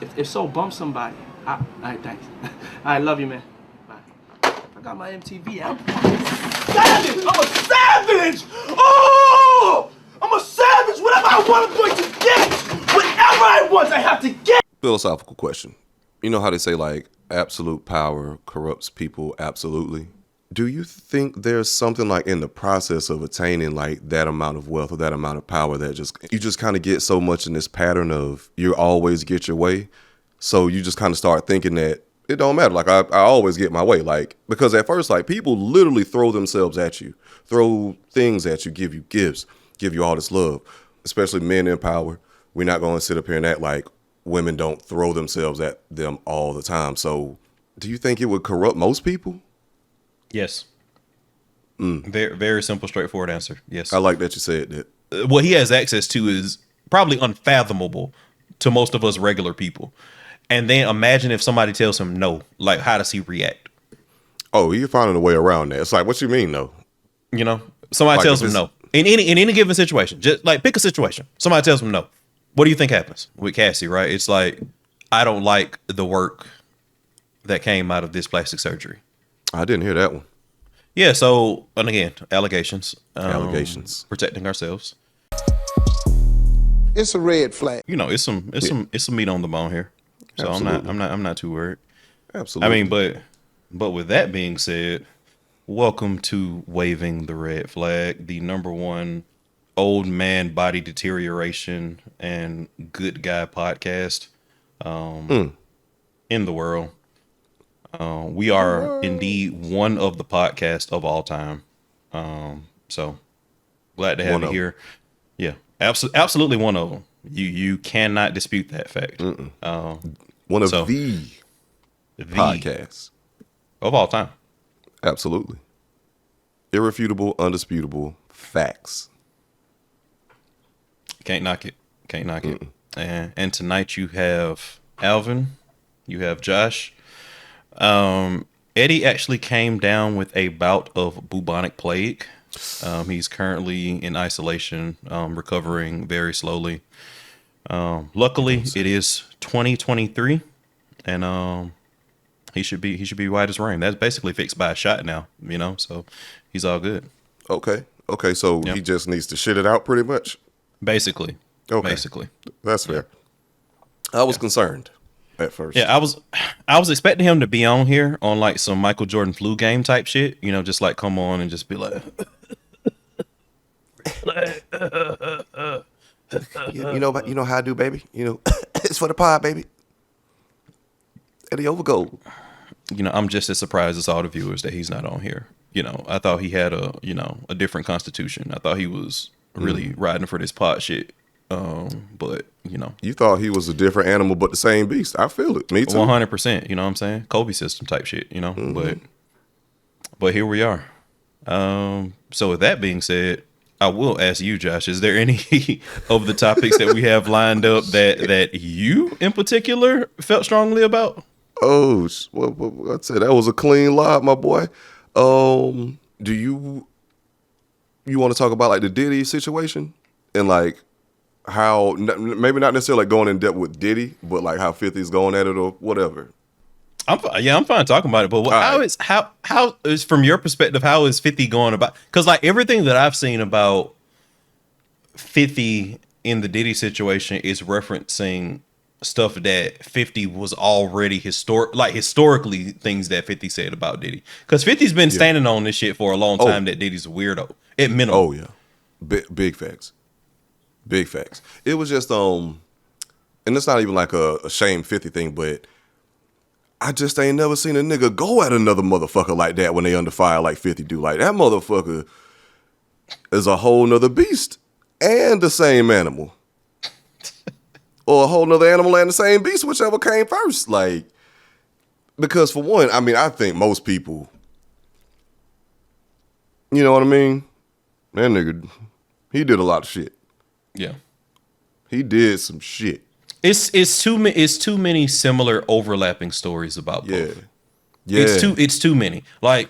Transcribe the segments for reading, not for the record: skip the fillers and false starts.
If so, bump somebody. All right, thanks. All right, love you, man. Bye. I got my MTV out. Savage! I'm a savage! Oh! I'm a savage! Whatever I want, I'm going to get! Whatever I want, I have to get! Philosophical question. You know how they say, like, absolute power corrupts people absolutely? Do you think there's something like in the process of attaining like that amount of wealth or that amount of power that you just kind of get so much in this pattern of you always get your way? So you just kind of start thinking that it don't matter. Like I always get my way. Like, because at first, like people literally throw themselves at you, throw things at you, give you gifts, give you all this love, especially men in power. We're not going to sit up here and act like women don't throw themselves at them all the time. So do you think it would corrupt most people? Yes. Very, very simple, straightforward answer. Yes. I like that you said that. What he has access to is probably unfathomable to most of us regular people. And then imagine if somebody tells him no, like how does he react? Oh, you're finding a way around that. It's like, what you mean no? You know, somebody Like tells him no in any given situation. Just like pick a situation. Somebody tells him no. What do you think happens with Cassie? Right? It's like, I don't like the work that came out of this plastic surgery. I didn't hear that one. Yeah. So, and again, allegations. Allegations. Protecting ourselves. It's a red flag. You know, it's some meat on the bone here. So Absolutely. I'm not too worried. Absolutely. I mean, but with that being said, welcome to Waving the Red Flag, the #1 old man body deterioration and good guy podcast in the world. We are indeed one of the podcasts of all time. So glad to have you here. Yeah, absolutely one of them. You cannot dispute that fact. One of the podcasts of all time. Absolutely. Irrefutable, undisputable facts. Can't knock it. Can't knock it. And tonight you have Alvin, you have Josh. Eddie actually came down with a bout of bubonic plague. He's currently in isolation, recovering very slowly. Luckily, it is 2023, and he should be white as rain. That's basically fixed by a shot now, you know. So he's all good. Okay. So he just needs to shit it out, pretty much. Basically. That's fair. I was concerned at first. Yeah, I was expecting him to be on here on like some Michael Jordan flu game type shit, you know, just like come on and just be like, you know how I do, baby. You know, it's for the pod, baby. Eddie Overgold. You know, I'm just as surprised as all the viewers that he's not on here. You know, I thought he had a different constitution. I thought he was really riding for this pot shit. But you know, you thought he was a different animal, but the same beast. I feel it. Me too. 100%. You know what I'm saying? Kobe system type shit. You know, but here we are. So with that being said, I will ask you, Josh, is there any of the topics that we have lined up that you in particular felt strongly about? Oh, well, I'd say that was a clean lob, my boy. Do you want to talk about like the Diddy situation and like how maybe not necessarily like going in depth with Diddy, but like how 50's going at it or whatever? I'm fine talking about it, but how is from your perspective, how is 50 going about? Because like everything that I've seen about 50 in the Diddy situation is referencing stuff that 50 was already historically things that 50 said about Diddy. Because 50's been standing on this shit for a long time that Diddy's a weirdo. At minimum. Oh yeah, big facts. Big facts. It was just and it's not even like a shame 50 thing, but I just ain't never seen a nigga go at another motherfucker like that when they under fire like 50 do. Like that motherfucker is a whole nother beast and the same animal. Or a whole nother animal and the same beast, whichever came first. Like, because for one, I mean, I think most people, you know what I mean? That nigga, he did a lot of shit. Yeah. He did some shit. It's too many similar overlapping stories about both. Yeah. It's too many. Like,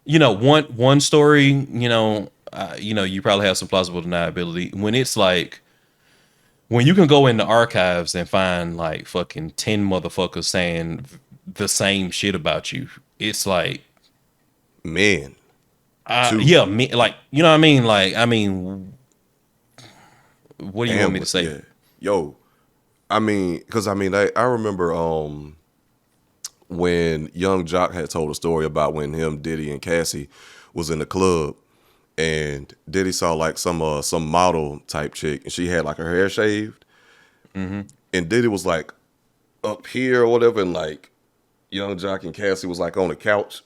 you know, one story, you know, you probably have some plausible deniability when it's like when you can go in the archives and find like fucking 10 motherfuckers saying the same shit about you, it's like, Man, yeah, me, like, you know what I mean? Like, I mean, what do you want me to say? Yeah. Yo, I mean, because I mean, I remember when Young Jock had told a story about when him, Diddy, and Cassie was in the club, and Diddy saw like some model type chick, and she had like her hair shaved, and Diddy was like up here or whatever, and like Young Jock and Cassie was like on the couch.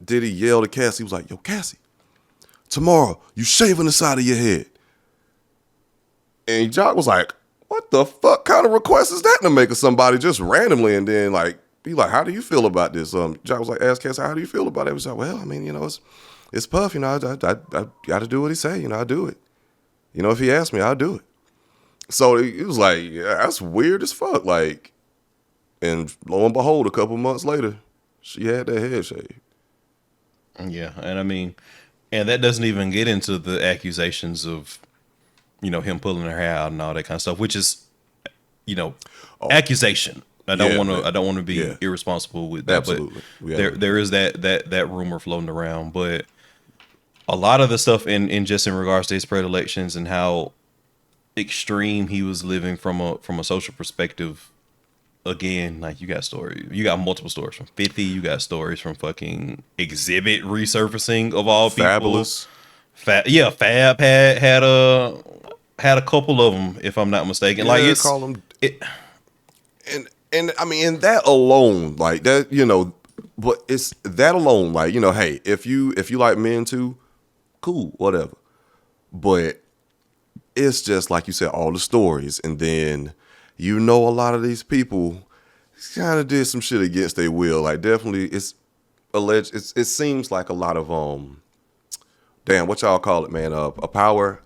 Diddy yelled at Cassie, he was like, "Yo, Cassie, tomorrow you shaving the side of your head." And Jock was like, "What the fuck kind of request is that to make of somebody just randomly?" And then like be like, "How do you feel about this?" Jock was like, ask Cassie, "How do you feel about it?" He was like, "Well, I mean, you know, it's Puff, you know, I got to do what he say, you know, I do it. You know, if he asks me, I'll do it." So it was like, yeah, that's weird as fuck. Like, and lo and behold, a couple months later, she had that head shaved. Yeah, and I mean, and that doesn't even get into the accusations of, you know, him pulling her hair out and all that kind of stuff, which is, you know, accusation. I don't want to be irresponsible with that. Absolutely. But there is that rumor floating around. But a lot of the stuff in just in regards to his predilections and how extreme he was living from a social perspective. Again, like you got multiple stories from 50. You got stories from fucking Exhibit resurfacing of all people. Fabulous. Fab had a couple of them, if I'm not mistaken. Yeah, like it's call them. And I mean, and that alone, like that, you know, but it's that alone, like, you know, hey, if you like men too, cool, whatever. But it's just like you said, all the stories, and then you know a lot of these people kind of did some shit against their will. Like definitely, it's alleged. It seems like a lot of damn, what y'all call it, man? A power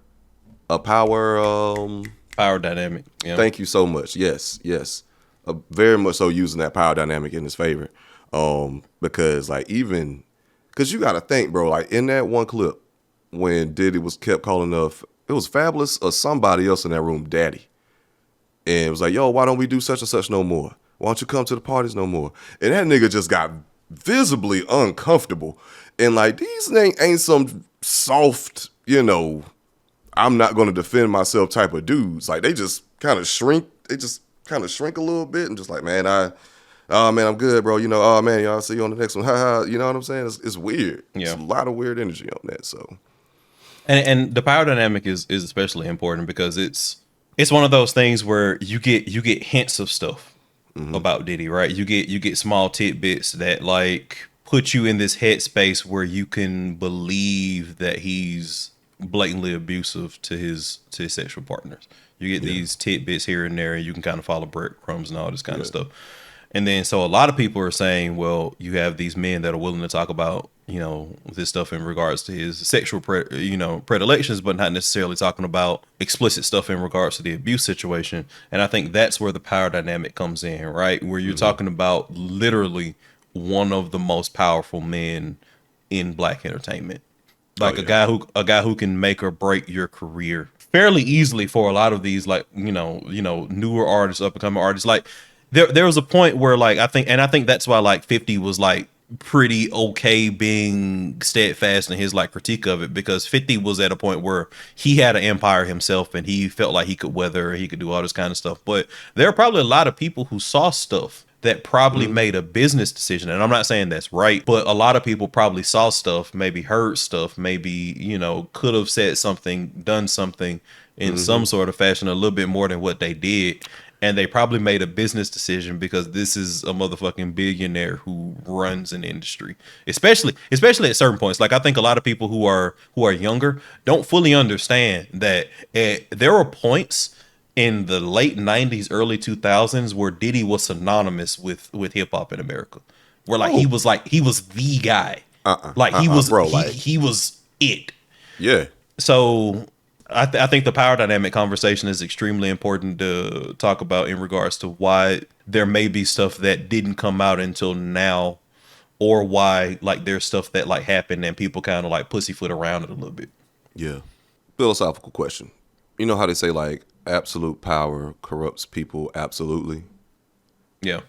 dynamic. Yeah. Thank you so much. Yes. Very much so using that power dynamic in his favor. Because like even, because you got to think, bro, like in that one clip when Diddy was kept calling it was Fabulous or somebody else in that room, Daddy. And it was like, "Yo, why don't we do such and such no more? Why don't you come to the parties no more?" And that nigga just got visibly uncomfortable. And like, these ain't some soft, you know, I'm not going to defend myself type of dudes. Like they just kind of shrink. They just kind of shrink a little bit and just like, "Man, I'm good, bro. You know, oh man, y'all see you on the next one." Ha. You know what I'm saying? It's weird. Yeah. It's a lot of weird energy on that. So, and the power dynamic is especially important because it's one of those things where you get hints of stuff about Diddy, right? You get small tidbits that like put you in this headspace where you can believe that he's blatantly abusive to his sexual partners. You get these tidbits here and there, and you can kind of follow breadcrumbs and all this kind of stuff. And then, so a lot of people are saying, well, you have these men that are willing to talk about, you know, this stuff in regards to his sexual, predilections, but not necessarily talking about explicit stuff in regards to the abuse situation. And I think that's where the power dynamic comes in, right? Where you're talking about literally one of the most powerful men in black entertainment, like a guy who can make or break your career fairly easily for a lot of these, like, you know, newer artists, up and coming artists. Like there was a point where like, I think that's why like 50 was like pretty okay being steadfast in his like critique of it, because 50 was at a point where he had an empire himself and he felt like he could weather, he could do all this kind of stuff. But there are probably a lot of people who saw stuff that probably made a business decision. And I'm not saying that's right, but a lot of people probably saw stuff, maybe heard stuff, maybe, you know, could have said something, done something in some sort of fashion, a little bit more than what they did. And they probably made a business decision because this is a motherfucking billionaire who runs an industry, especially at certain points. Like I think a lot of people who are younger don't fully understand that there were points in the late 90s, early 2000s where Diddy was synonymous with hip hop in America. Where like he was the guy. He was it. yeah. So I think the power dynamic conversation is extremely important to talk about in regards to why there may be stuff that didn't come out until now, or why like there's stuff that like happened and people kind of like pussyfoot around it a little bit. Yeah. Philosophical question. You know how they say like absolute power corrupts people absolutely. Yeah.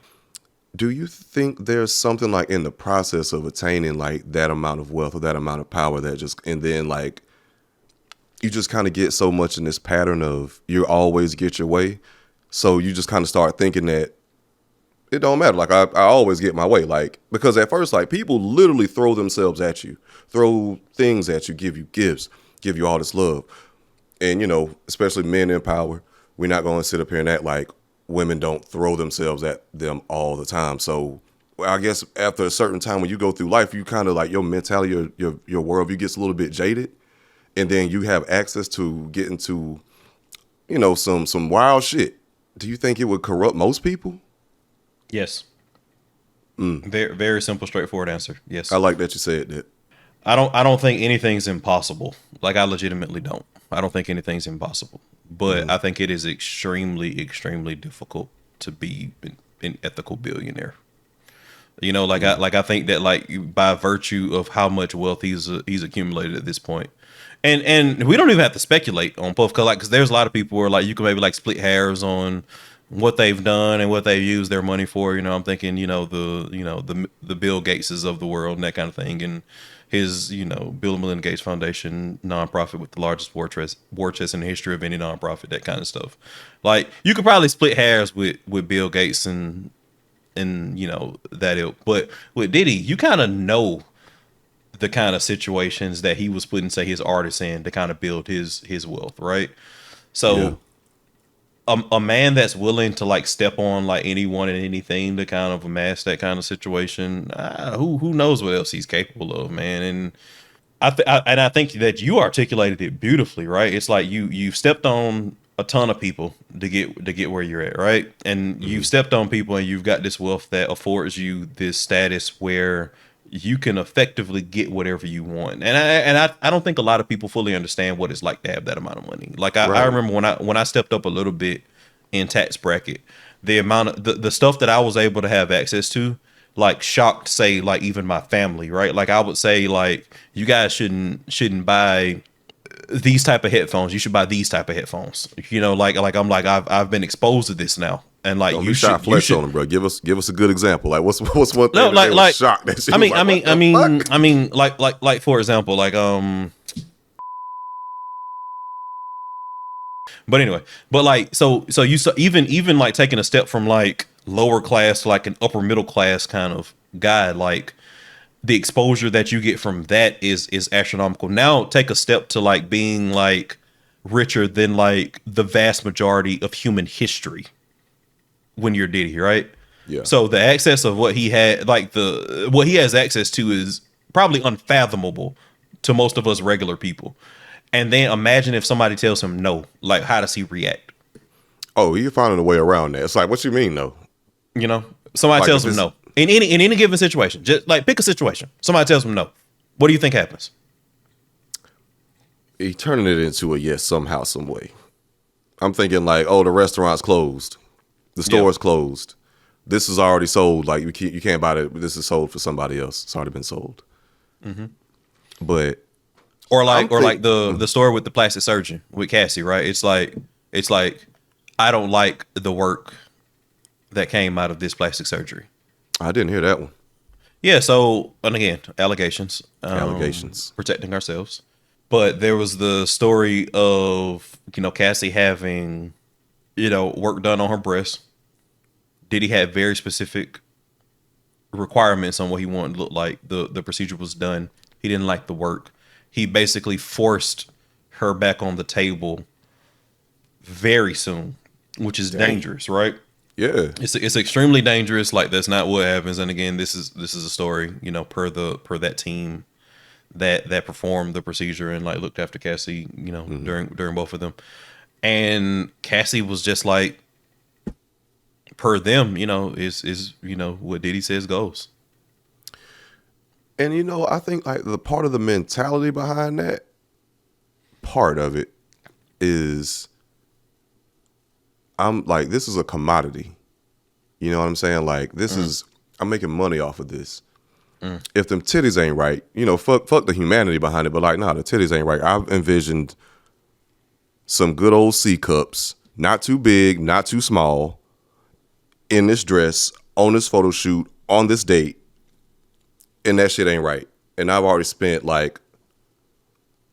Do you think there's something like in the process of attaining like that amount of wealth or that amount of power that just, and then like you just kind of get so much in this pattern of you always get your way. So you just kind of start thinking that it don't matter. Like I always get my way. Like, because at first, like people literally throw themselves at you, throw things at you, give you gifts, give you all this love. And, you know, especially men in power, we're not going to sit up here and act like women don't throw themselves at them all the time. So I guess after a certain time when you go through life, you kind of like your mentality, your worldview gets a little bit jaded. And then you have access to get into, you know, some wild shit. Do you think it would corrupt most people? Yes. Very, very simple, straightforward answer. Yes. I like that you said that. I don't think anything's impossible. Like I legitimately don't. I don't think anything's impossible. But I think it is extremely, extremely difficult to be an ethical billionaire. You know, like I think that like by virtue of how much wealth he's accumulated at this point. And we don't even have to speculate on both, because there's a lot of people where like you can maybe like split hairs on what they've done and what they've used their money for. You know, I'm thinking, the Bill Gateses of the world and that kind of thing, and his, Bill and Melinda Gates Foundation nonprofit with the largest war chest in the history of any nonprofit, that kind of stuff. Like you could probably split hairs with Bill Gates and that ilk, but with Diddy, you kind of know the kind of situations that he was putting, say, his artists in to kind of build his wealth, right? So a man that's willing to like step on like anyone and anything to kind of amass that kind of situation, who knows what else he's capable of, man. And I think that you articulated it beautifully, right? It's like you've stepped on a ton of people to get where you're at, right? And you've stepped on people and you've got this wealth that affords you this status where you can effectively get whatever you want. And I don't think a lot of people fully understand what it's like to have that amount of money. Like I remember when I stepped up a little bit in tax bracket, the amount of the stuff that I was able to have access to, like shocked, say, like even my family, right? Like I would say, like, you guys shouldn't buy these type of headphones. You should buy these type of headphones. I've been exposed to this now. And like you should flex on them, bro. Give us a good example. Like what's one thing no, that was shocked that I mean, like for example, like but anyway, but like so you even like taking a step from like lower class to like an upper middle class kind of guy, like the exposure that you get from that is astronomical. Now take a step to like being like richer than like the vast majority of human history when you're Diddy, right? Yeah. So the access of what he had, like what he has access to is probably unfathomable to most of us regular people. And then imagine if somebody tells him no, like how does he react? Oh, you're finding a way around that. It's like, what you mean no? Somebody like tells him no. In any given situation, just like pick a situation. Somebody tells him no. What do you think happens? He turning it into a yes somehow, some way. I'm thinking like, oh, the restaurant's closed. The store is closed. This is already sold. Like you can't buy it. This is sold for somebody else. It's already been sold. Mm-hmm. But like the store with the plastic surgeon with Cassie, right? It's like I don't like the work that came out of this plastic surgery. I didn't hear that one. Yeah. So, and again, allegations, protecting ourselves. But there was the story of Cassie having work done on her breast. Diddy had very specific requirements on what he wanted to look like. The procedure was done. He didn't like the work. He basically forced her back on the table very soon, which is dangerous, right? Yeah. It's extremely dangerous. Like that's not what happens. And again, this is a story, per that team that performed the procedure and like looked after Cassie, during both of them. And Cassie was just like, per them, is what Diddy says goes. And I think like the part of the mentality behind that part of it is I'm like, this is a commodity. You know what I'm saying? Like this is, I'm making money off of this. If them titties ain't right, fuck the humanity behind it, but like, nah, the titties ain't right. I've envisioned some good old C cups not too big, not too small, in this dress, on this photo shoot, on this date, and that shit ain't right. And I've already spent like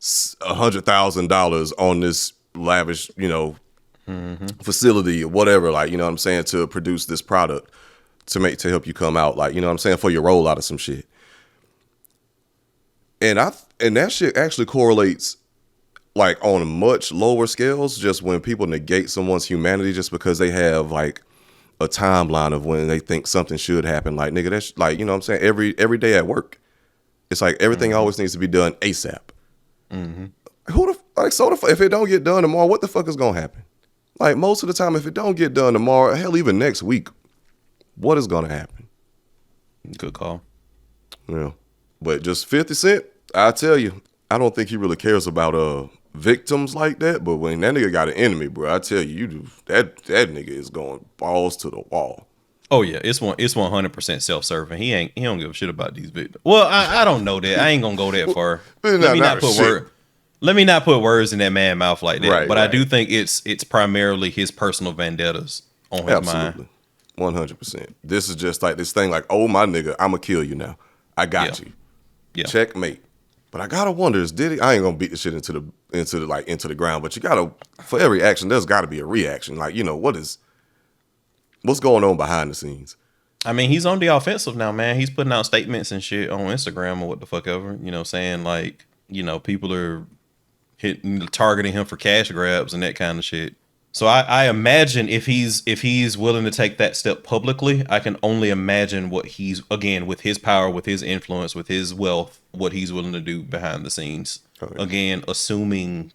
$100,000 on this lavish, facility or whatever, like, you know what I'm saying, to produce this product to help you come out, like, you know what I'm saying, for your rollout of some shit. And that shit actually correlates like on much lower scales, just when people negate someone's humanity just because they have like a timeline of when they think something should happen. Like, nigga, that's like, you know what I'm saying, every day at work, it's like everything always needs to be done ASAP. If it don't get done tomorrow, what the fuck is gonna happen? Like, most of the time, if it don't get done tomorrow, hell, even next week, what is gonna happen? Good call. Yeah. But just 50 Cent, I tell you, I don't think he really cares about victims like that. But when that nigga got an enemy, bro, I tell you, that nigga is going balls to the wall. Oh yeah, it's 100% self-serving. He don't give a shit about these victims. Well, I don't know that. I ain't gonna go that far. Let me not put words in that man's mouth like that. Right, but right. I do think it's primarily his personal vendettas on his mind. 100%. This is just like this thing like, oh my nigga, I'ma kill you now. I got you. Yeah. Checkmate. But I gotta wonder, is Diddy? I ain't gonna beat the shit into the ground, but you gotta, for every action, there's gotta be a reaction. Like, what's going on behind the scenes? I mean, he's on the offensive now, man. He's putting out statements and shit on Instagram or what the fuck ever, saying like, people are targeting him for cash grabs and that kind of shit. So I imagine if he's willing to take that step publicly, I can only imagine what he's, again, with his power, with his influence, with his wealth, what he's willing to do behind the scenes. Okay. Again, assuming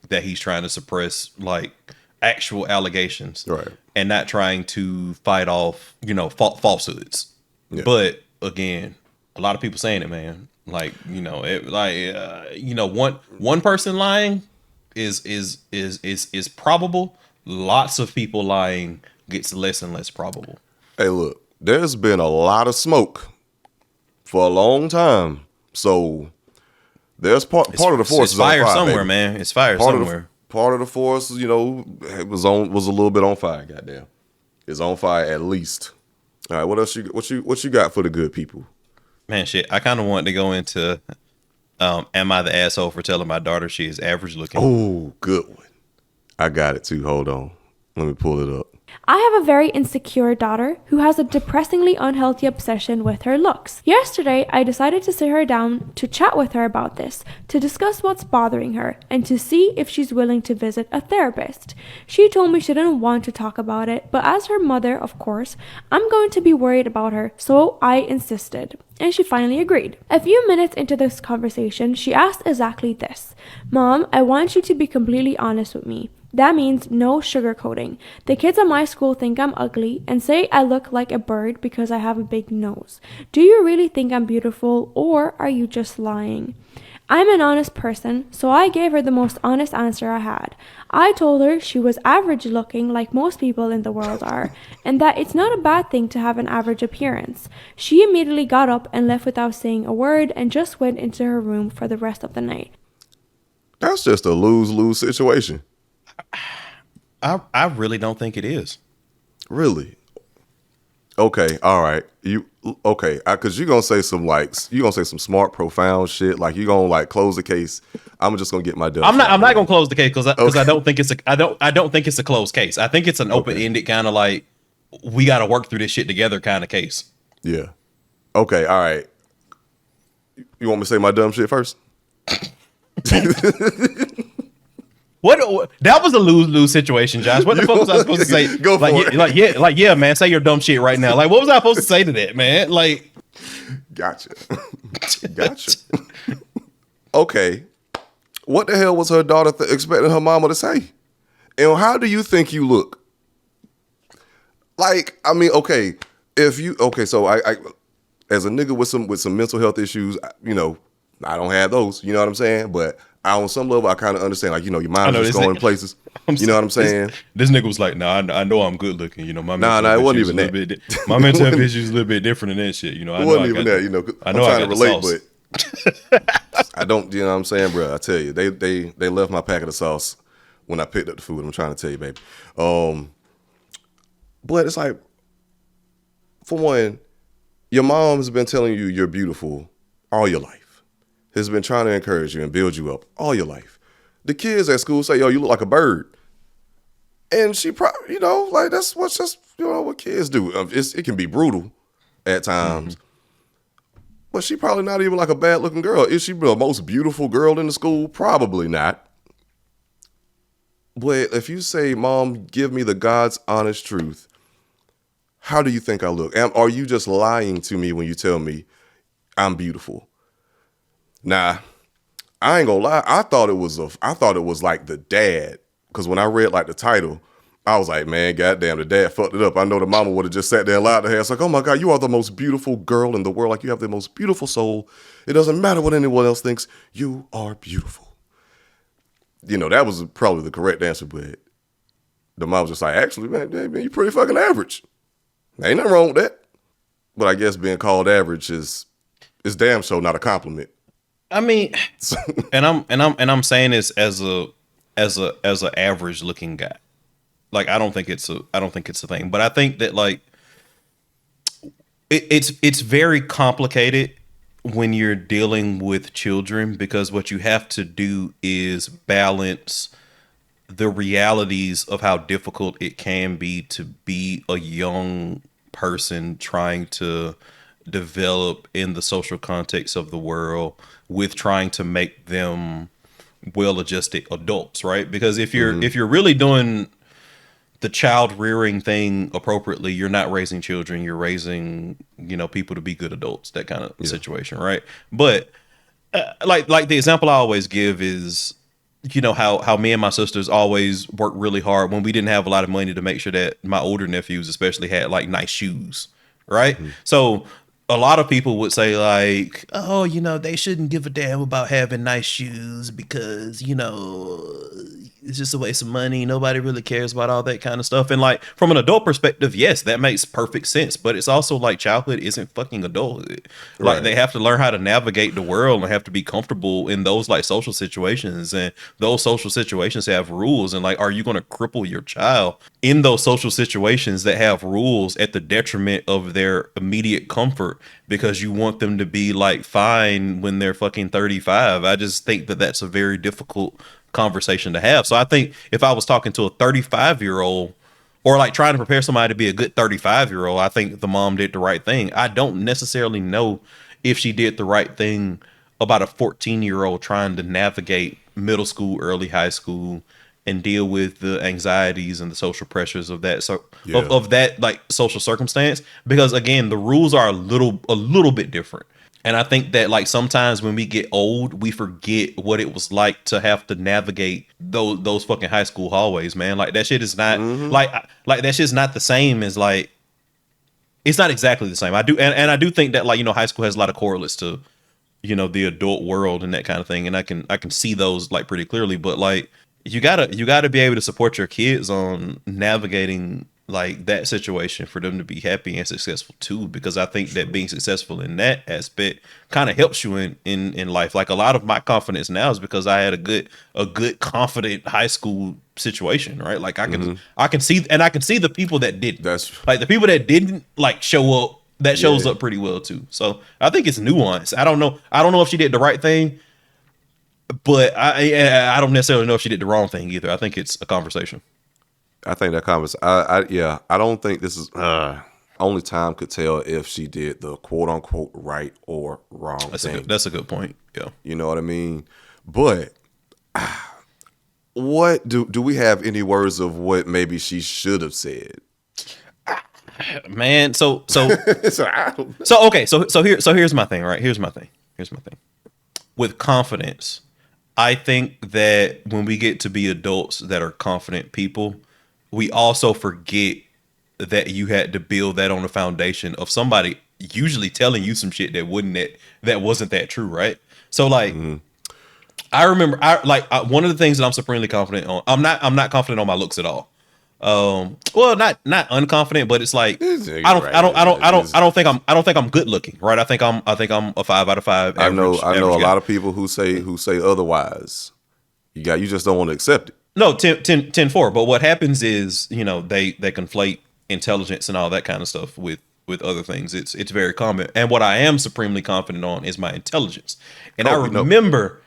that he's trying to suppress like actual allegations, right, and not trying to fight off, falsehoods. Yeah. But again, a lot of people saying it, man. Like, one person lying is probable. Lots of people lying gets less and less probable. Hey, look, there's been a lot of smoke for a long time. So there's part of the force is fire on fire somewhere, baby. Man. It's fire somewhere. Part of the force, was a little bit on fire. Goddamn, it's on fire at least. All right, what else what you got for the good people? Man, shit, I kind of wanted to go into, am I the asshole for telling my daughter she is average looking? Oh, good one. I got it too. Hold on. Let me pull it up. I have a very insecure daughter who has a depressingly unhealthy obsession with her looks. Yesterday, I decided to sit her down to chat with her about this, to discuss what's bothering her, and to see if she's willing to visit a therapist. She told me she didn't want to talk about it, but as her mother, of course, I'm going to be worried about her, so I insisted. And she finally agreed. A few minutes into this conversation, she asked exactly this. Mom, I want you to be completely honest with me. That means no sugarcoating. The kids at my school think I'm ugly and say I look like a bird because I have a big nose. Do you really think I'm beautiful, or are you just lying? I'm an honest person, so I gave her the most honest answer I had. I told her she was average looking like most people in the world are, and that it's not a bad thing to have an average appearance. She immediately got up and left without saying a word and just went into her room for the rest of the night. That's just a lose-lose situation. I really don't think it is. Really? Okay, all right. Because you're gonna say some smart, profound shit. Like you're gonna like close the case. I'm just gonna get my. I'm not gonna close the case because I don't think it's a closed case. I think it's an open-ended kind of like we got to work through this shit together kind of case. Yeah. Okay. All right. You want me to say my dumb shit first? What? That was a lose-lose situation, Josh. What the fuck was I supposed to say? Go for it. Yeah, man. Say your dumb shit right now. Like, what was I supposed to say to that, man? Like, gotcha. Okay. What the hell was her daughter expecting her mama to say? And how do you think you look? Like, I mean, okay. So I as a nigga with some mental health issues, I don't have those. You know what I'm saying? But on some level, I kind of understand, like, your mind is just going places. You know what I'm saying? This nigga was like, I know I'm good looking. My mental it wasn't even that. My mental health issues is a little bit different than that shit. It wasn't even that. I'm trying to relate, but I don't. You know what I'm saying, bro? I tell you, they left my packet of sauce when I picked up the food. I'm trying to tell you, baby. But it's like, for one, your mom has been telling you you're beautiful all your life. Has been trying to encourage you and build you up all your life. The kids at school say, yo, you look like a bird. And she probably, you know, like that's what's just, you know, what kids do. It can be brutal at times. But she probably not even like a bad looking girl. Is she the most beautiful girl in the school? Probably not. But if you say, Mom, give me the God's honest truth, how do you think I look? Are you just lying to me when you tell me I'm beautiful? Nah, I ain't gonna lie. I thought it was like the dad. Because when I read like the title, I was like, man, goddamn, the dad fucked it up. I know the mama would have just sat there and lied to her. It's like, oh my God, you are the most beautiful girl in the world. Like, you have the most beautiful soul. It doesn't matter what anyone else thinks. You are beautiful. You know, that was probably the correct answer, but the mom was just like, actually, man, you're pretty fucking average. Ain't nothing wrong with that. But I guess being called average is damn sure not a compliment. I mean, and I'm saying this as a average looking guy. Like, I don't think it's a thing, but I think that like it's very complicated when you're dealing with children, because what you have to do is balance the realities of how difficult it can be to be a young person trying to develop in the social context of the world with trying to make them well-adjusted adults, right? Because if you're really doing the child rearing thing appropriately, you're not raising children, you're raising, you know, people to be good adults, that kind of situation, right? But like the example I always give is, you know, how me and my sisters always worked really hard when we didn't have a lot of money to make sure that my older nephews especially had like nice shoes, right? So a lot of people would say like, oh, you know, they shouldn't give a damn about having nice shoes because, you know, it's just a waste of money. Nobody really cares about all that kind of stuff. And like, from an adult perspective, yes, that makes perfect sense. But it's also like, childhood isn't fucking adulthood. Like, they have to learn how to navigate the world and have to be comfortable in those like social situations. And those social situations have rules. And like, are you going to cripple your child in those social situations that have rules at the detriment of their immediate comfort because you want them to be like fine when they're fucking 35? I just think that that's a very difficult conversation to have. So I think if I was talking to a 35-year-old or like trying to prepare somebody to be a good 35-year-old, I think the mom did the right thing. I don't necessarily know if she did the right thing about a 14-year-old trying to navigate middle school, early high school, and deal with the anxieties and the social pressures of that. So of that like social circumstance, because again, the rules are a little bit different. And I think that like sometimes when we get old, we forget what it was like to have to navigate those fucking high school hallways, man. Like that shit is not like that shit's not the same as like, it's not exactly the same. I do and I do think that like, you know, high school has a lot of correlates to, you know, the adult world and that kind of thing. And I can see those like pretty clearly, but like you gotta be able to support your kids on navigating like that situation for them to be happy and successful too, because I think that being successful in that aspect kind of helps you in life. Like a lot of my confidence now is because I had a good confident high school situation, right? Like I can see the people that didn't. That's like the people that didn't like show up, that shows up pretty well too. So I think it's nuanced. I don't know if she did the right thing, but I don't necessarily know if she did the wrong thing either. I think it's a conversation. I think that conversation. I don't think this is. Only time could tell if she did the quote unquote right or wrong thing. That's a good point. Yeah, you know what I mean. But what do we have any words of what maybe she should have said? Man, so here's my thing. Right, here's my thing. With confidence, I think that when we get to be adults that are confident people, we also forget that you had to build that on the foundation of somebody usually telling you some shit that wasn't that true, right? So like, I remember, one of the things that I'm supremely confident on. I'm not confident on my looks at all. Well, not unconfident, but it's like I don't think I'm good looking, right? I think I'm a 5 out of 5. I know a lot of people who say otherwise. You just don't want to accept it. No, 10-4. But what happens is, they conflate intelligence and all that kind of stuff with other things. It's very common. And what I am supremely confident on is my intelligence. And I remember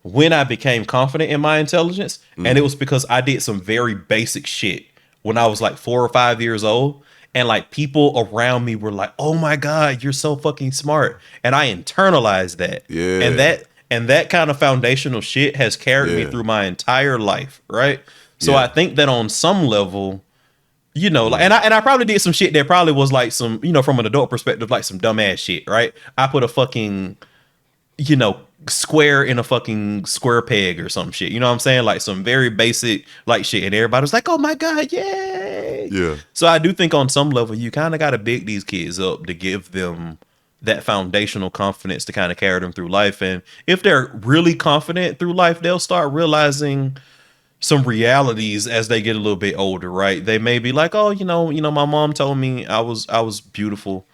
when I became confident in my intelligence, and it was because I did some very basic shit when I was like 4 or 5 years old. And like people around me were like, "Oh my God, you're so fucking smart." And I internalized that. Yeah. And that kind of foundational shit has carried me through my entire life, right? So I think that on some level, like, and I probably did some shit that probably was like some, from an adult perspective, like some dumbass shit, right? I put a fucking, square in a fucking square peg or some shit. You know what I'm saying? Like some very basic like shit. And everybody was like, "Oh my God, yay." Yeah. So I do think on some level, you kind of got to big these kids up to give them that foundational confidence to kind of carry them through life. And if they're really confident through life, they'll start realizing some realities as they get a little bit older, right? They may be like, "Oh, my mom told me I was beautiful,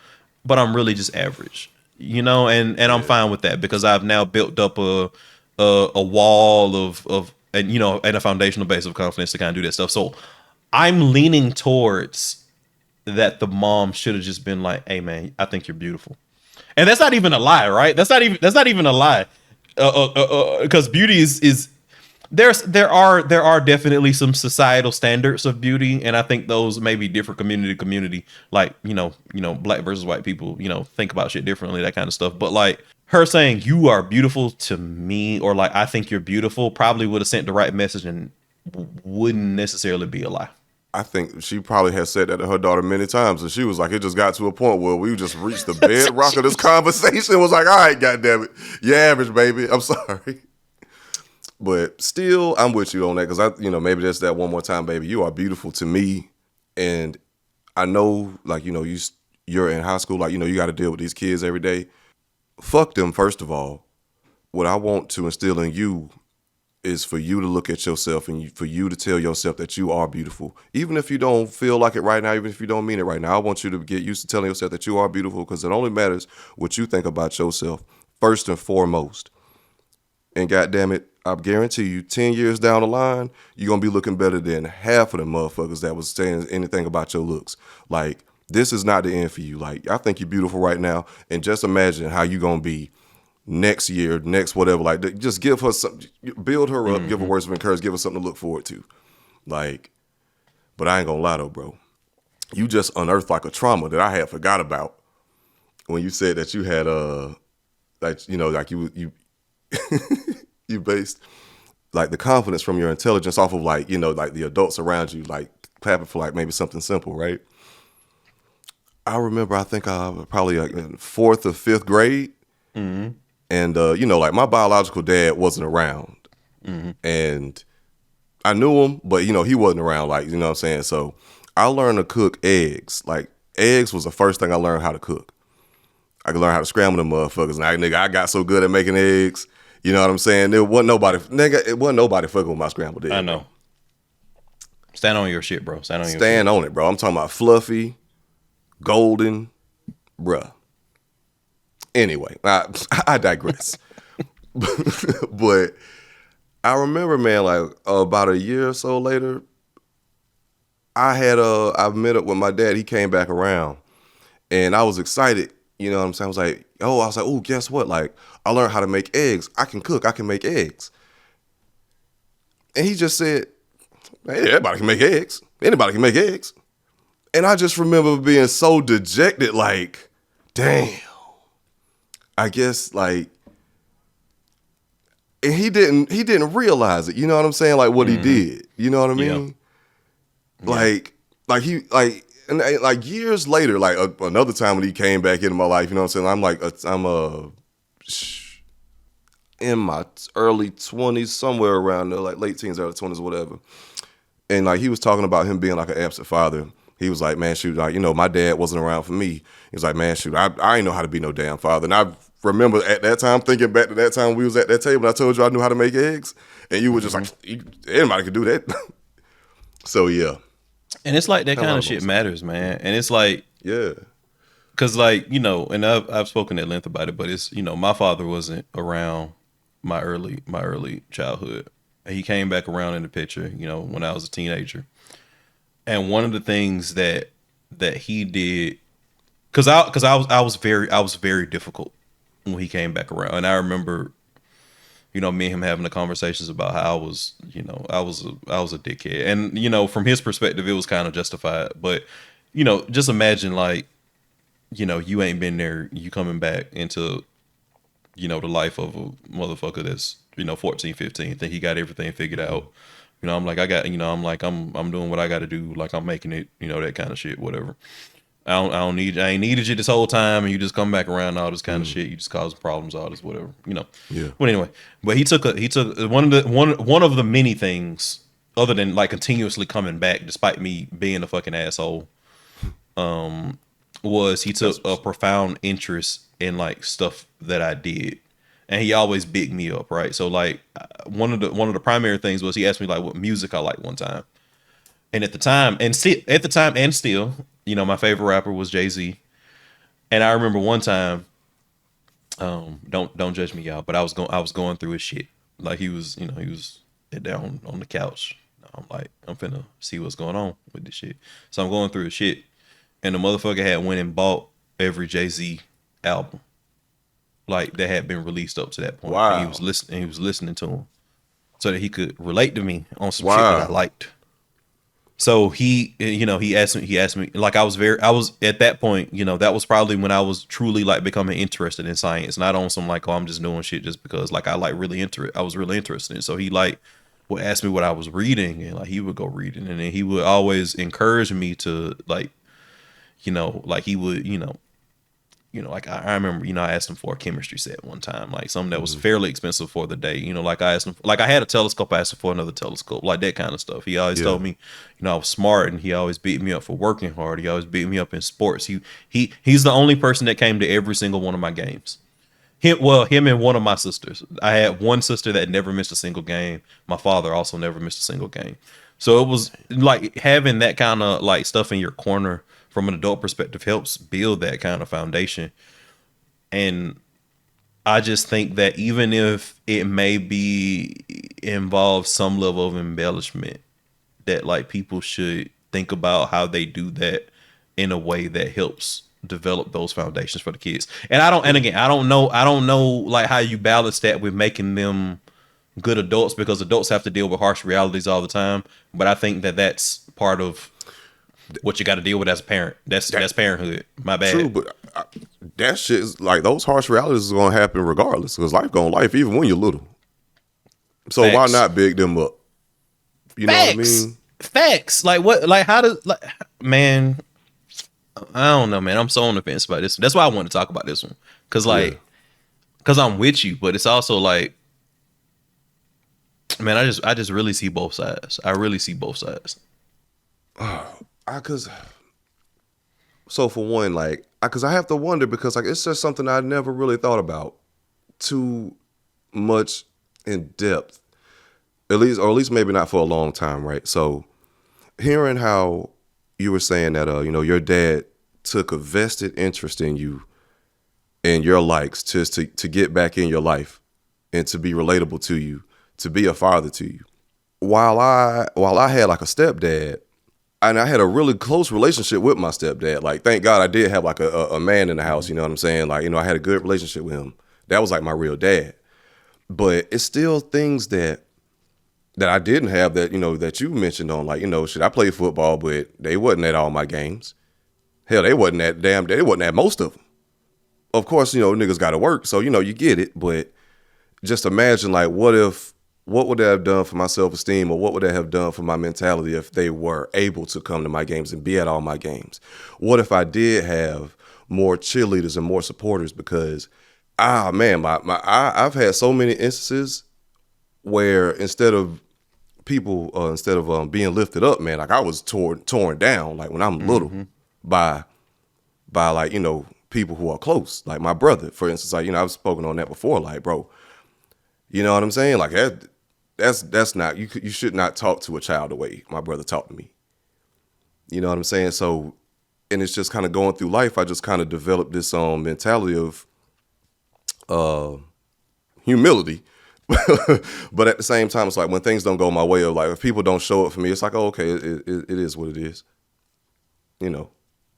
but I'm really just average." And I'm fine with that because I've now built up a wall of and and a foundational base of confidence to kind of do that stuff. So I'm leaning towards that the mom should have just been like, "Hey man, I think you're beautiful." And that's not even a lie, right? That's not even a lie. Because beauty is there are definitely some societal standards of beauty, and I think those may be different community to community. Like, black versus white people, think about shit differently, that kind of stuff. But like her saying "you are beautiful" to me, or like "I think you're beautiful," probably would have sent the right message and wouldn't necessarily be a lie. I think she probably has said that to her daughter many times, and she was like, it just got to a point where we just reached the bedrock of this conversation. It was like, all right, goddammit, you're average, baby. I'm sorry. But still, I'm with you on that because maybe that's that one more time, baby. You are beautiful to me, and I know, like, you're in high school, like, you got to deal with these kids every day. Fuck them, first of all. What I want to instill in you is for you to look at yourself and for you to tell yourself that you are beautiful. Even if you don't feel like it right now, even if you don't mean it right now, I want you to get used to telling yourself that you are beautiful because it only matters what you think about yourself, first and foremost. And goddamn it, I guarantee you, 10 years down the line, you're going to be looking better than half of the motherfuckers that was saying anything about your looks. Like, this is not the end for you. Like, I think you're beautiful right now. And just imagine how you're going to be next year, next whatever. Like, just give her some, build her up, give her words of encouragement, give her something to look forward to. Like, but I ain't going to lie though, bro. You just unearthed like a trauma that I had forgot about when you said that you had, you you based like the confidence from your intelligence off of like, like the adults around you, like clapping for like maybe something simple, right? I remember, I think I was probably like in 4th or 5th grade. Mm-hmm. And, like my biological dad wasn't around. Mm-hmm. And I knew him, but, he wasn't around, like, you know what I'm saying? So I learned to cook eggs. Like, eggs was the first thing I learned how to cook. I could learn how to scramble them motherfuckers. And I got so good at making eggs. You know what I'm saying? It wasn't nobody fucking with my scrambled eggs. I know. Stand on your shit, bro. Stand on it, bro. I'm talking about fluffy, golden, bruh. Anyway, I digress. But I remember, man, like about a year or so later, I met up with my dad. He came back around, and I was excited. You know what I'm saying? I was like, oh, guess what? Like, I learned how to make eggs. I can cook. I can make eggs. And he just said, hey, everybody can make eggs. Anybody can make eggs. And I just remember being so dejected, like, damn. I guess, like, and he didn't realize it. You know what I'm saying? Like, what he did. You know what I mean? Yeah. Like years later, like another time when he came back into my life, you know what I'm saying? I'm in my early 20s, somewhere around there, like late teens, early 20s, whatever. And like he was talking about him being like an absent father. He was like, man, shoot, like, my dad wasn't around for me. He was like, man, shoot, I ain't know how to be no damn father. And I remember at that time, thinking back to that time we was at that table and I told you I knew how to make eggs. And you were just like, anybody could do that. So, yeah. And it's like that kind of shit matters, man. And it's like, yeah. Because like, and I've spoken at length about it, but it's, my father wasn't around my early childhood. And he came back around in the picture, you know, when I was a teenager. And one of the things that he did, because I was very difficult when he came back around, and I remember, you know, me and him having the conversations about how I was, you know, I was a dickhead, and you know, from his perspective, it was kind of justified. But you know, just imagine like, you know, you ain't been there, you coming back into, you know, the life of a motherfucker that's, you know, 14, 15, think he got everything figured out. You know, I'm like, I'm doing what I got to do. Like, I'm making it, you know, that kind of shit, whatever. I ain't needed you this whole time, and you just come back around all this kind of shit. You just causing problems, all this, whatever, you know. Yeah. But anyway, but he took one of the many things, other than like continuously coming back despite me being a fucking asshole, was he took a profound interest in like stuff that I did. And he always bigged me up, right? So like one of the primary things was he asked me like what music I liked one time. And at the time and still, you know, my favorite rapper was Jay-Z. And I remember one time, don't judge me, y'all, but I was going through his shit. Like he was down on the couch. I'm like, I'm finna see what's going on with this shit. So I'm going through his shit. And the motherfucker had went and bought every Jay-Z album, like that had been released up to that point. Wow. And he was listening to him so that he could relate to me on some shit that I liked. So he asked me like I was at that point, you know, that was probably when I was truly like becoming interested in science, not on some like, oh, I'm just doing shit just because like I was really interested in it. So he like would ask me what I was reading, and like he would go reading, and then he would always encourage me to like, you know, like he would, you know, like I remember, you know, I asked him for a chemistry set one time, like something that was fairly expensive for the day. You know, like I asked him, like I had a telescope, I asked him for another telescope, like that kind of stuff. He always told me, you know, I was smart, and he always beat me up for working hard. He always beat me up in sports. He's the only person that came to every single one of my games. Him and one of my sisters. I had one sister that never missed a single game. My father also never missed a single game. So it was like having that kind of like stuff in your corner from an adult perspective helps build that kind of foundation. And I just think that even if it may be involve some level of embellishment, that like people should think about how they do that in a way that helps develop those foundations for the kids. And I don't know like how you balance that with making them good adults, because adults have to deal with harsh realities all the time. But I think that that's part of what you got to deal with as a parent. That's parenthood. My bad. True, but that shit is like, those harsh realities is gonna happen regardless, because life gonna life even when you're little. So Facts. why not big them up? You know what I mean? Facts. Like what? Like how does like man? I don't know, man. I'm so on the fence about this. That's why I want to talk about this one, because because I'm with you, but it's also like, man, I just really see both sides. I really see both sides. So for one, like, because I have to wonder, because like it's just something I never really thought about too much in depth, or at least maybe not for a long time, right? So hearing how you were saying that you know, your dad took a vested interest in you and your likes just to get back in your life and to be relatable to you, to be a father to you. While I had like a stepdad, and I had a really close relationship with my stepdad. Like, thank God I did have like a man in the house, you know what I'm saying? Like, you know, I had a good relationship with him. That was like my real dad. But it's still things that I didn't have that, you know, that you mentioned on, like, you know, shit, I played football, but they wasn't at all my games. Hell, they wasn't at most of them. Of course, you know, niggas got to work, so, you know, you get it. But just imagine, like, what would that have done for my self-esteem, or what would that have done for my mentality if they were able to come to my games and be at all my games? What if I did have more cheerleaders and more supporters? Because, man, I've had so many instances where instead of being lifted up, man, like I was torn down, like when I'm little, by like, you know, people who are close, like my brother, for instance. Like, you know, I've spoken on that before, like, bro, you know what I'm saying? Like that's not, you should not talk to a child the way my brother talked to me. You know what I'm saying? So, and it's just kind of going through life, I just kind of developed this mentality of humility, But at the same time, it's like when things don't go my way, or like if people don't show up for me, it's like, oh, okay, it is what it is. You know,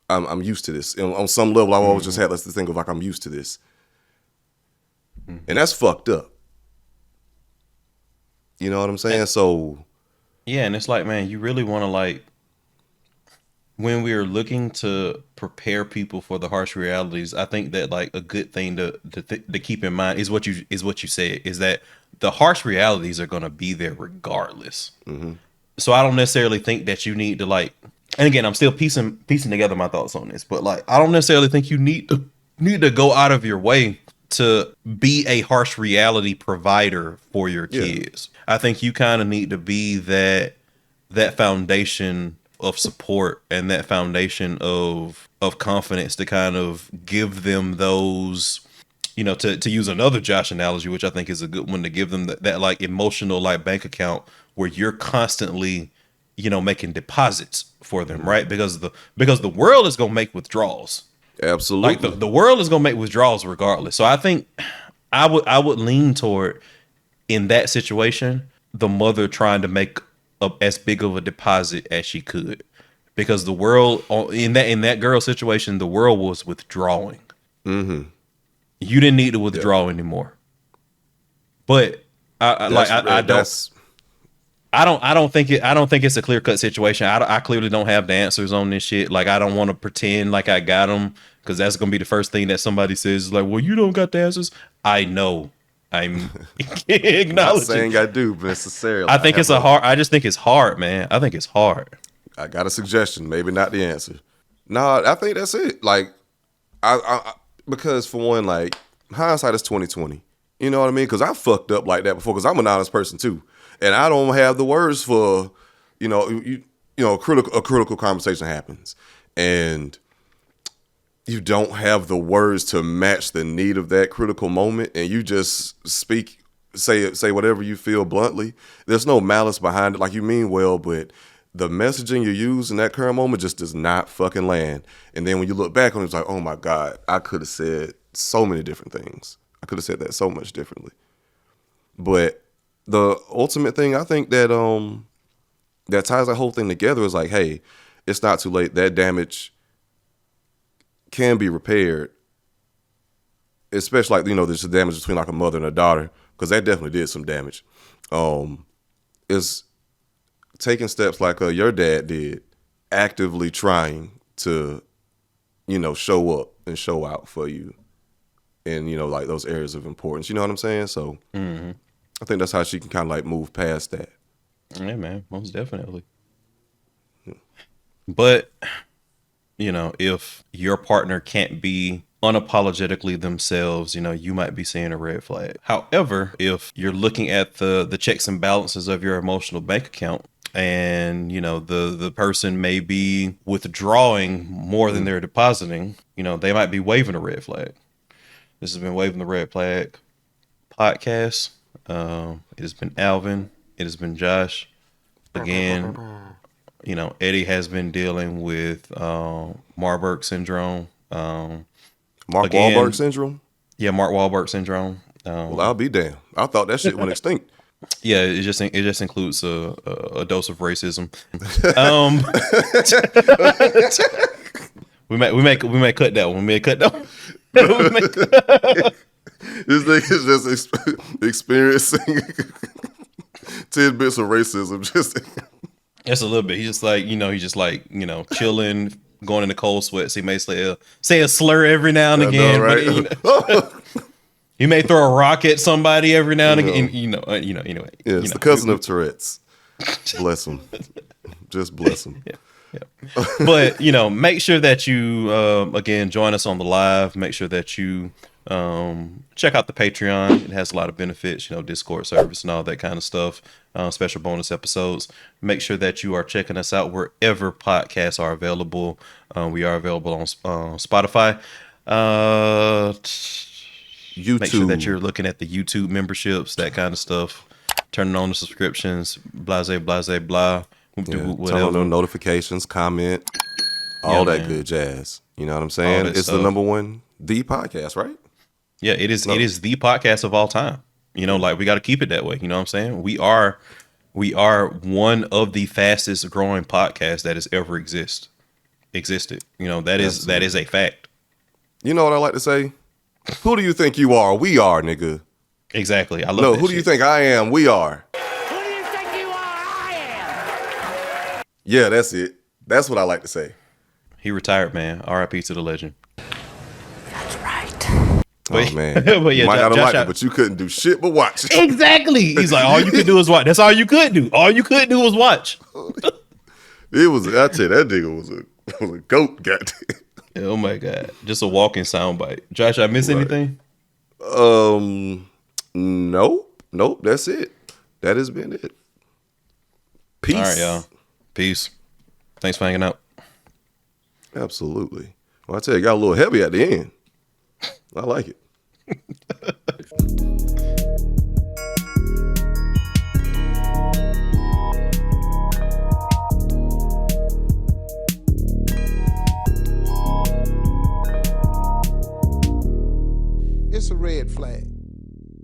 I'm used to this. On some level, I've always just had this thing of like, I'm used to this. And that's fucked up. You know what I'm saying? So yeah, and it's like, man, you really want to like, when we are looking to prepare people for the harsh realities, I think that like a good thing to keep in mind is what you said, is that the harsh realities are going to be there regardless. So I don't necessarily think that you need to like, and again, I'm still piecing together my thoughts on this, but like, I don't necessarily think you need to go out of your way to be a harsh reality provider for your kids. I think you kind of need to be that foundation of support and that foundation of confidence to kind of give them those, you know, to use another Josh analogy, which I think is a good one, to give them that like emotional like bank account where you're constantly, you know, making deposits for them, right? Because the world is gonna make withdrawals. absolutely, Like the world is gonna make withdrawals regardless. So I think I would lean toward, in that situation, the mother trying to make as big of a deposit as she could, because the world in that girl situation, the world was withdrawing. You didn't need to withdraw anymore. But I don't think it's a clear cut situation. I clearly don't have the answers on this shit. Like, I don't want to pretend like I got them, because that's gonna be the first thing that somebody says, like, well, you don't got the answers. I know. I'm acknowledging. Not saying I do necessarily. I think I just think it's hard, man. I think it's hard. I got a suggestion, maybe not the answer. No, I think that's it. Like, I because for one, like, hindsight is 20/20. You know what I mean? Because I fucked up like that before. Because I'm an honest person too, and I don't have the words for, you know, a critical conversation happens, and you don't have the words to match the need of that critical moment, and you just say whatever you feel bluntly. There's no malice behind it. Like, you mean well, but the messaging you use in that current moment just does not fucking land. And then when you look back on it, it's like, oh my God, I could have said so many different things. I could have said that so much differently. But the ultimate thing I think that that ties that whole thing together is like, hey, it's not too late. That damage can be repaired, especially like, you know, there's a damage between like a mother and a daughter, because that definitely did some damage. Is taking steps like your dad did, actively trying to, you know, show up and show out for you in, you know, like those areas of importance. You know what I'm saying? So I think that's how she can kind of like move past that. Yeah, man, most definitely. But, you know, if your partner can't be unapologetically themselves, you know, you might be seeing a red flag. However, if you're looking at the checks and balances of your emotional bank account, and, you know, the person may be withdrawing more than they're depositing, you know, they might be waving a red flag. This has been Waving the Red Flag podcast. It has been Alvin. It has been Josh. Again, you know, Eddie has been dealing with Marburg syndrome. Mark Wahlberg syndrome? Yeah, Mark Wahlberg syndrome. Well, I'll be damned. I thought that shit went extinct. Yeah, it just includes a dose of racism. We may cut that one. We may cut that one. This nigga is just experiencing tidbits of racism. Just a little bit. He's just like, chilling, going into cold sweats. He may say a slur every now and again. Know, right? But, he may throw a rock at somebody every now and again. Anyway. Yeah, it's the cousin of Tourette's. Bless him. Just bless him. Yeah. But, you know, make sure that you, again, join us on the live. Make sure that you check out the Patreon. It has a lot of benefits, you know, Discord service and all that kind of stuff. Special bonus episodes. Make sure that you are checking us out wherever podcasts are available. We are available on Spotify. YouTube. Make sure that you're looking at the YouTube memberships, that kind of stuff. Turning on the subscriptions, blah. Turn on the notifications, comment, all that good jazz. You know what I'm saying? It's the number one, the podcast, right? Yeah, it is. It is the podcast of all time. You know, like we got to keep it that way. You know what I'm saying? We are one of the fastest growing podcasts that has ever existed. You know, that is a fact. You know what I like to say? Who do you think you are? We are, nigga. Exactly. I love No, that who do you shit. think I am? We are. Who do you think you are? I am. Yeah, that's it. That's what I like to say. He retired, man. R.I.P. to the legend. That's right. Oh, man. But yeah, you might not have Josh, liked it, but you couldn't do shit but watch. Exactly. He's like, all you could do is watch. That's all you could do. All you could do was watch. It was, I tell you, that nigga was a goat, goddamn. Oh my God. Just a walking soundbite. Josh, I miss anything? Nope, that's it. That has been it. Peace. All right, y'all. Peace. Thanks for hanging out. Absolutely. Well, I tell you, it got a little heavy at the end. I like it. It's a red flag.